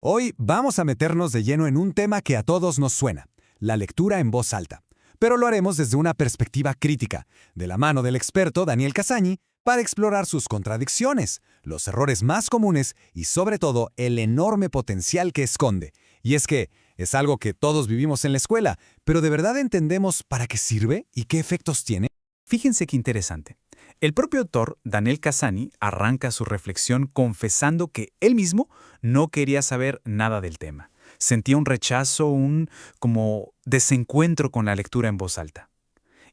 Hoy vamos a meternos de lleno en un tema que a todos nos suena, la lectura en voz alta. Pero lo haremos desde una perspectiva crítica, de la mano del experto Daniel Casagni, para explorar sus contradicciones, los errores más comunes y sobre todo el enorme potencial que esconde. Y es que es algo que todos vivimos en la escuela, pero ¿de verdad entendemos para qué sirve y qué efectos tiene? Fíjense qué interesante. El propio autor, Daniel Casagni, arranca su reflexión confesando que él mismo no quería saber nada del tema. Sentía un rechazo, un como desencuentro con la lectura en voz alta.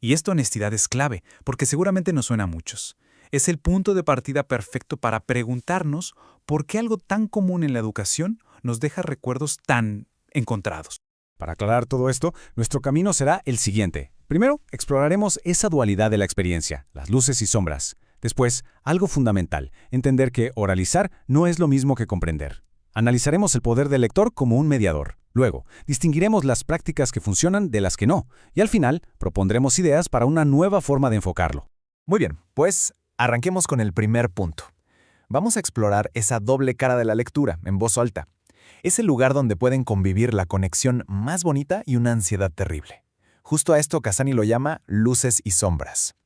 Y esta honestidad es clave, porque seguramente nos suena a muchos. Es el punto de partida perfecto para preguntarnos por qué algo tan común en la educación nos deja recuerdos tan encontrados. Para aclarar todo esto, nuestro camino será el siguiente. Primero, exploraremos esa dualidad de la experiencia, las luces y sombras. Después, algo fundamental, entender que oralizar no es lo mismo que comprender. Analizaremos el poder del lector como un mediador. Luego, distinguiremos las prácticas que funcionan de las que no. Y al final, propondremos ideas para una nueva forma de enfocarlo. Muy bien, pues arranquemos con el primer punto. Vamos a explorar esa doble cara de la lectura en voz alta. Es el lugar donde pueden convivir la conexión más bonita y una ansiedad terrible. Justo a esto Casagni lo llama luces y sombras.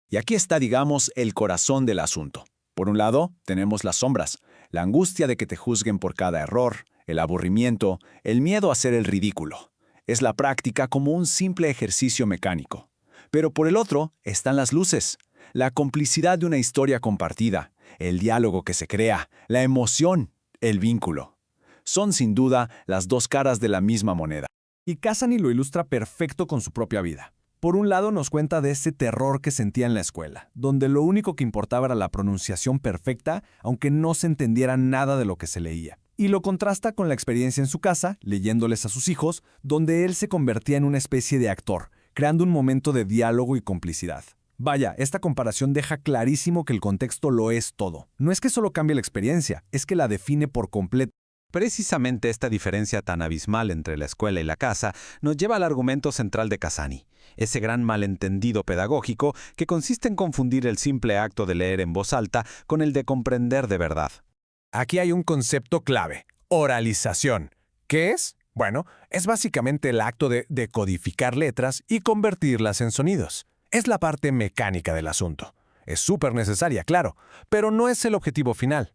Y aquí está, digamos, el corazón del asunto. Por un lado, tenemos las sombras, la angustia de que te juzguen por cada error, el aburrimiento, el miedo a hacer el ridículo. Es la práctica como un simple ejercicio mecánico. Pero por el otro están las luces, la complicidad de una historia compartida, el diálogo que se crea, la emoción, el vínculo. Son sin duda las dos caras de la misma moneda. Y Casagni lo ilustra perfecto con su propia vida. Por un lado nos cuenta de ese terror que sentía en la escuela, donde lo único que importaba era la pronunciación perfecta, aunque no se entendiera nada de lo que se leía. Y lo contrasta con la experiencia en su casa, leyéndoles a sus hijos, donde él se convertía en una especie de actor, creando un momento de diálogo y complicidad. Vaya, esta comparación deja clarísimo que el contexto lo es todo. No es que solo cambie la experiencia, es que la define por completo. Precisamente esta diferencia tan abismal entre la escuela y la casa nos lleva al argumento central de Casagni, ese gran malentendido pedagógico que consiste en confundir el simple acto de leer en voz alta con el de comprender de verdad. Aquí hay un concepto clave, oralización. ¿Qué es? Bueno, es básicamente el acto de decodificar letras y convertirlas en sonidos. Es la parte mecánica del asunto. Es súper necesaria, claro, pero no es el objetivo final.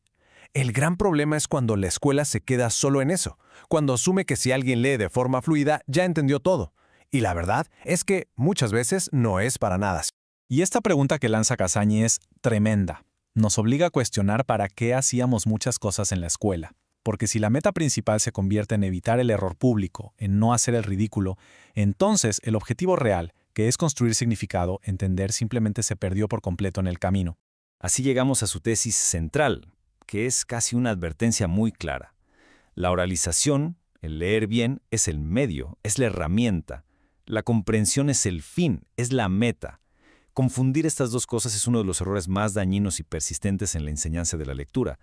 El gran problema es cuando la escuela se queda solo en eso, cuando asume que si alguien lee de forma fluida ya entendió todo. Y la verdad es que muchas veces no es para nada. Y esta pregunta que lanza Casagni es tremenda. Nos obliga a cuestionar para qué hacíamos muchas cosas en la escuela. Porque si la meta principal se convierte en evitar el error público, en no hacer el ridículo, entonces el objetivo real, que es construir significado, entender, simplemente se perdió por completo en el camino. Así llegamos a su tesis central, que es casi una advertencia muy clara. La oralización, el leer bien, es el medio, es la herramienta. La comprensión es el fin, es la meta. Confundir estas dos cosas es uno de los errores más dañinos y persistentes en la enseñanza de la lectura.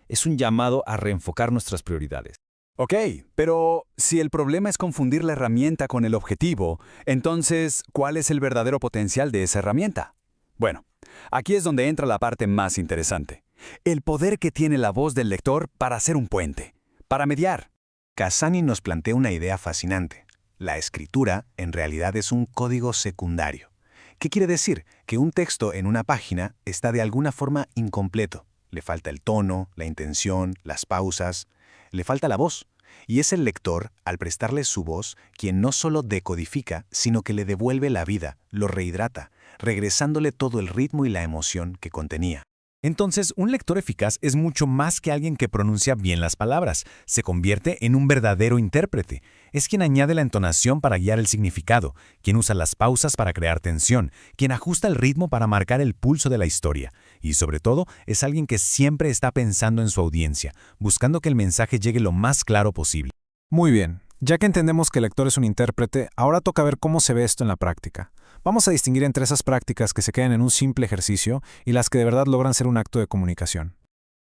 Es un llamado a reenfocar nuestras prioridades. Ok, pero si el problema es confundir la herramienta con el objetivo, entonces, ¿cuál es el verdadero potencial de esa herramienta? Bueno, aquí es donde entra la parte más interesante. El poder que tiene la voz del lector para hacer un puente, para mediar. Casagni nos plantea una idea fascinante. La escritura, en realidad, es un código secundario. ¿Qué quiere decir? Que un texto en una página está de alguna forma incompleto. Le falta el tono, la intención, las pausas. Le falta la voz. Y es el lector, al prestarle su voz, quien no solo decodifica, sino que le devuelve la vida, lo rehidrata, regresándole todo el ritmo y la emoción que contenía. Entonces, un lector eficaz es mucho más que alguien que pronuncia bien las palabras. Se convierte en un verdadero intérprete. Es quien añade la entonación para guiar el significado, quien usa las pausas para crear tensión, quien ajusta el ritmo para marcar el pulso de la historia. Y sobre todo, es alguien que siempre está pensando en su audiencia, buscando que el mensaje llegue lo más claro posible. Muy bien. Ya que entendemos que el lector es un intérprete, ahora toca ver cómo se ve esto en la práctica. Vamos a distinguir entre esas prácticas que se quedan en un simple ejercicio y las que de verdad logran ser un acto de comunicación.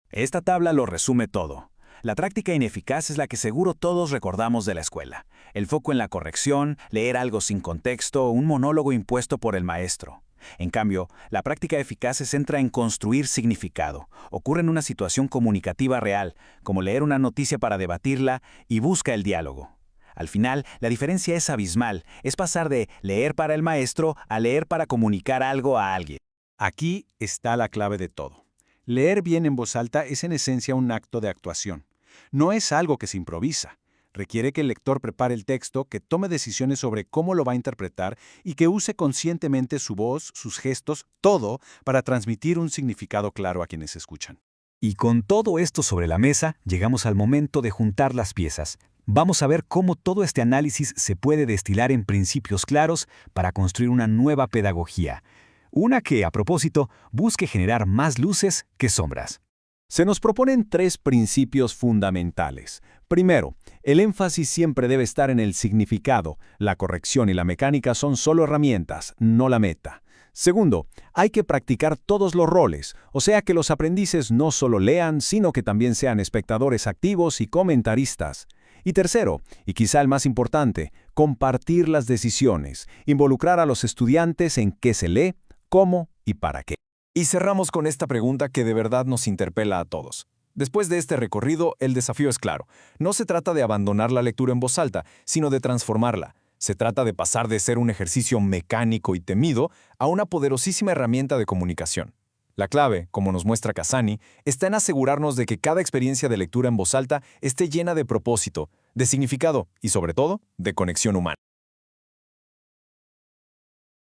Esta tabla lo resume todo. La práctica ineficaz es la que seguro todos recordamos de la escuela. El foco en la corrección, leer algo sin contexto, un monólogo impuesto por el maestro. En cambio, la práctica eficaz se centra en construir significado. Ocurre en una situación comunicativa real, como leer una noticia para debatirla, y busca el diálogo. Al final, la diferencia es abismal. Es pasar de leer para el maestro a leer para comunicar algo a alguien. Aquí está la clave de todo. Leer bien en voz alta es en esencia un acto de actuación. No es algo que se improvisa. Requiere que el lector prepare el texto, que tome decisiones sobre cómo lo va a interpretar y que use conscientemente su voz, sus gestos, todo para transmitir un significado claro a quienes escuchan. Y con todo esto sobre la mesa, llegamos al momento de juntar las piezas. Vamos a ver cómo todo este análisis se puede destilar en principios claros para construir una nueva pedagogía. Una que, a propósito, busque generar más luces que sombras. Se nos proponen 3 principios fundamentales. Primero, el énfasis siempre debe estar en el significado. La corrección y la mecánica son solo herramientas, no la meta. Segundo, hay que practicar todos los roles, o sea que los aprendices no solo lean, sino que también sean espectadores activos y comentaristas. Y tercero, y quizá el más importante, compartir las decisiones, involucrar a los estudiantes en qué se lee, cómo y para qué. Y cerramos con esta pregunta que de verdad nos interpela a todos. Después de este recorrido, el desafío es claro. No se trata de abandonar la lectura en voz alta, sino de transformarla. Se trata de pasar de ser un ejercicio mecánico y temido a una poderosísima herramienta de comunicación. La clave, como nos muestra Cassani, está en asegurarnos de que cada experiencia de lectura en voz alta esté llena de propósito, de significado y, sobre todo, de conexión humana.